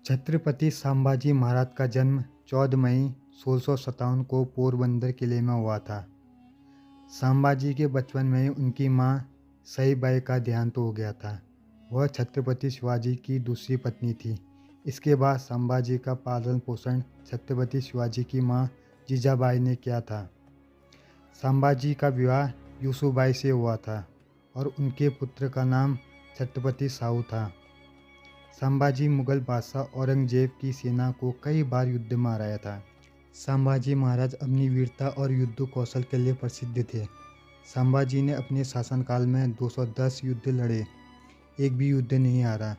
छत्रपति संभाजी महाराज का जन्म 14 मई 1657 को पोरबंदर किले में हुआ था। संभाजी के बचपन में ही उनकी मां सईबाई का देहांत हो गया था। वह छत्रपति शिवाजी की दूसरी पत्नी थी। इसके बाद संभाजी का पालन पोषण छत्रपति शिवाजी की मां जीजाबाई ने किया था। संभाजी का विवाह यूसुबाई से हुआ था और उनके पुत्र का नाम छत्रपति साहू था। संभाजी मुगल बादशाह औरंगजेब की सेना को कई बार युद्ध में हराया था। संभाजी महाराज अपनी वीरता और युद्ध कौशल के लिए प्रसिद्ध थे। संभाजी ने अपने शासनकाल में 210 युद्ध लड़े, एक भी युद्ध नहीं हारा।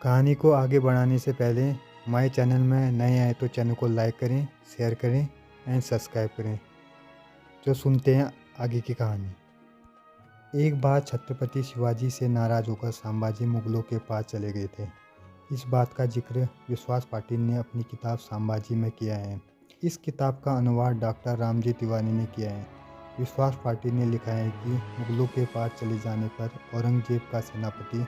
कहानी को आगे बढ़ाने से पहले हमारे चैनल में नए आए तो चैनल को लाइक करें, शेयर करें एंड सब्सक्राइब करें। जो सुनते हैं आगे की कहानी। एक बार छत्रपति शिवाजी से नाराज होकर संभाजी मुगलों के पास चले गए थे। इस बात का जिक्र विश्वास पाटिल ने अपनी किताब संभाजी में किया है। इस किताब का अनुवाद डॉक्टर रामजी तिवारी ने किया है। विश्वास पाटिल ने लिखा है कि मुगलों के पास चले जाने पर औरंगजेब का सेनापति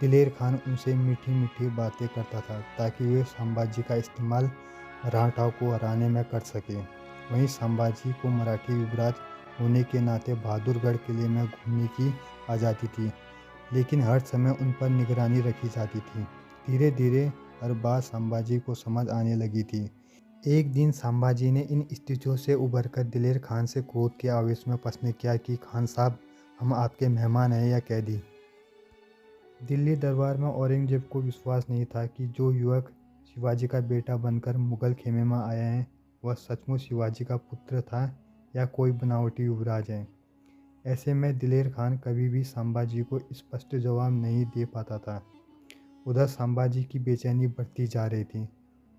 दिलेर खान उनसे मीठी मीठी बातें करता था ताकि वे संभाजी का इस्तेमाल मराठाओं को हराने में कर सके। वहीं संभाजी को मराठी युवराज होने के नाते बहादुरगढ़ किले में घूमने की आज़ादी थी, लेकिन हर समय उन पर निगरानी रखी जाती थी। धीरे धीरे हर बात संभाजी को समझ आने लगी थी। एक दिन संभाजी ने इन स्थितियों से उबरकर दिलेर खान से क्रोध के आवेश में प्रश्न किया कि खान साहब, हम आपके मेहमान हैं या कैदी। दिल्ली दरबार में औरंगजेब को विश्वास नहीं था कि जो युवक शिवाजी का बेटा बनकर मुगल खेमे में आया है वह सचमुच शिवाजी का पुत्र था या कोई बनावटी युवराज है। ऐसे में दिलेर खान कभी भी संभाजी को स्पष्ट जवाब नहीं दे पाता था। उधर संभाजी की बेचैनी बढ़ती जा रही थी।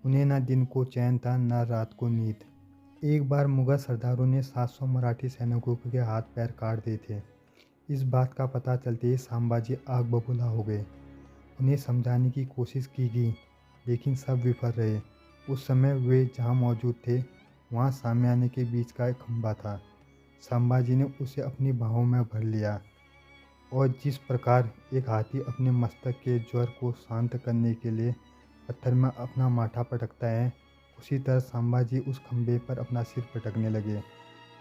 उन्हें न दिन को चैन था न रात को नींद। एक बार मुगल सरदारों ने 700 मराठी सैनिकों के हाथ पैर काट दिए थे। इस बात का पता चलते ही संभाजी आग बबूला हो गए। उन्हें समझाने की कोशिश की गई, लेकिन सब विफल रहे। उस समय वे जहाँ मौजूद थे वहाँ सामयाने के बीच का एक खंभा था। संभाजी ने उसे अपनी बाहों में भर लिया और जिस प्रकार एक हाथी अपने मस्तक के ज्वर को शांत करने के लिए पत्थर में अपना माथा पटकता है, उसी तरह संभाजी उस खंभे पर अपना सिर पटकने लगे।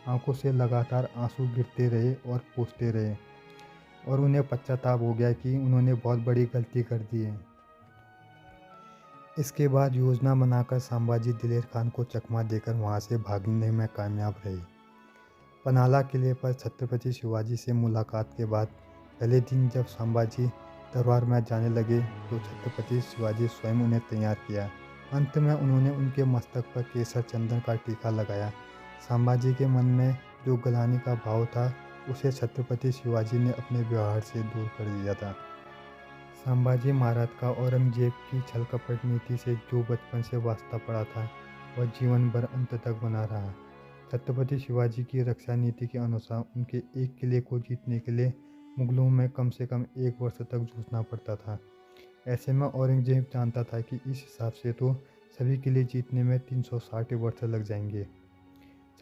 आंखों से लगातार आंसू गिरते रहे और पूछते रहे और उन्हें पश्चाताप हो गया कि उन्होंने बहुत बड़ी गलती कर दी है। इसके बाद योजना बनाकर संभाजी दिलेर खान को चकमा देकर वहां से भागने में कामयाब रहे। पनाला किले पर छत्रपति शिवाजी से मुलाकात के बाद पहले दिन जब संभाजी दरबार में जाने लगे तो छत्रपति शिवाजी स्वयं उन्हें तैयार किया। अंत में उन्होंने उनके मस्तक पर केसर चंदन का टीका लगाया। संभाजी के मन में जो गलानी का भाव था उसे छत्रपति शिवाजी ने अपने व्यवहार से दूर कर दिया था। संभाजी महाराज का औरंगजेब की छल कपट नीति से जो बचपन से वास्ता पड़ा था वह जीवन भर अंत तक बना रहा। छत्रपति शिवाजी की रक्षा नीति के अनुसार उनके एक किले को जीतने के लिए मुगलों में कम से कम 1 वर्ष तक जूझना पड़ता था। ऐसे में औरंगजेब जानता था कि इस हिसाब से तो सभी किले जीतने में 360 वर्ष लग जाएंगे।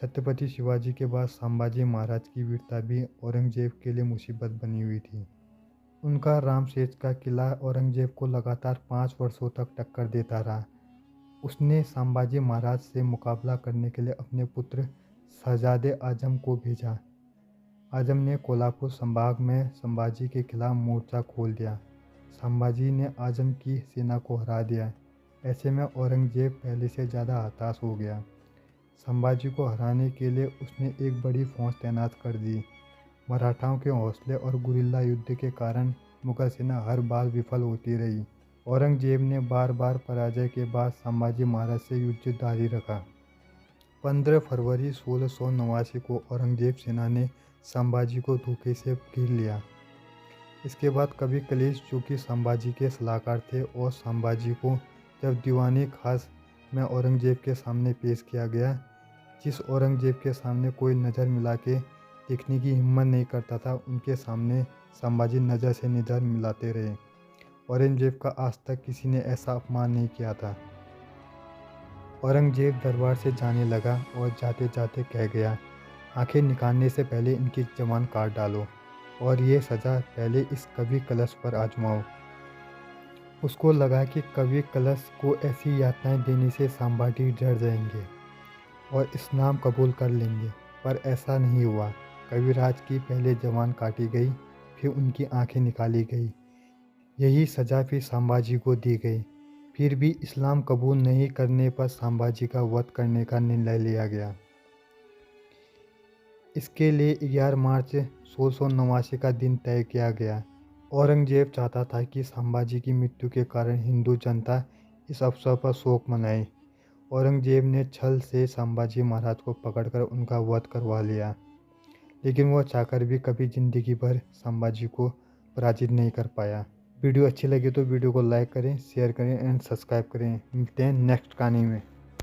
छत्रपति शिवाजी के बाद संभाजी महाराज की वीरता भी औरंगजेब के लिए मुसीबत बनी हुई थी। उनका रामसेज का किला औरंगजेब को लगातार 5 वर्षों तक टक्कर देता रहा। उसने संभाजी महाराज से मुकाबला करने के लिए अपने पुत्र शहजादे आजम को भेजा। आजम ने कोल्हापुर संभाग में संभाजी के खिलाफ मोर्चा खोल दिया। संभाजी ने आजम की सेना को हरा दिया। ऐसे में औरंगजेब पहले से ज़्यादा हताश हो गया। संभाजी को हराने के लिए उसने एक बड़ी फौज तैनात कर दी। मराठाओं के हौसले और गुरिल्ला युद्ध के कारण मुगल सेना हर बार विफल होती रही। औरंगजेब ने बार बार पराजय के बाद संभाजी महाराज से युद्ध जारी रखा। 15 फरवरी 1689 को औरंगजेब सेना ने संभाजी को धोखे से घेर लिया। इसके बाद कवि कलेश, जो कि संभाजी के सलाहकार थे, और संभाजी को जब दीवानी खास में औरंगजेब के सामने पेश किया गया, जिस औरंगजेब के सामने कोई नज़र मिला के देखने की हिम्मत नहीं करता था, उनके सामने संभाजी नज़र से नज़र मिलाते रहे। औरंगजेब का आज तक किसी ने ऐसा अपमान नहीं किया था। औरंगजेब दरबार से जाने लगा और जाते जाते कह गया, आंखें निकालने से पहले इनकी जबान काट डालो और ये सज़ा पहले इस कवि कलश पर आजमाओ। उसको लगा कि कवि कलश को ऐसी यातनाएं देने से संभाजी डर जाएंगे और इस्लाम कबूल कर लेंगे, पर ऐसा नहीं हुआ। कविराज की पहले जबान काटी गई, फिर उनकी आंखें निकाली गई। यही सज़ा फिर संभाजी को दी गई। फिर भी इस्लाम कबूल नहीं करने पर संभाजी का वध करने का निर्णय लिया गया। इसके लिए 11 मार्च 1689 का दिन तय किया गया। औरंगजेब चाहता था कि संभाजी की मृत्यु के कारण हिंदू जनता इस अवसर पर शोक मनाए। औरंगजेब ने छल से संभाजी महाराज को पकड़कर उनका वध करवा लिया, लेकिन वह चाहकर भी कभी जिंदगी भर संभाजी को पराजित नहीं कर पाया। वीडियो अच्छी लगी तो वीडियो को लाइक करें, शेयर करें एंड सब्सक्राइब करें। मिलते हैं नेक्स्ट कहानी में।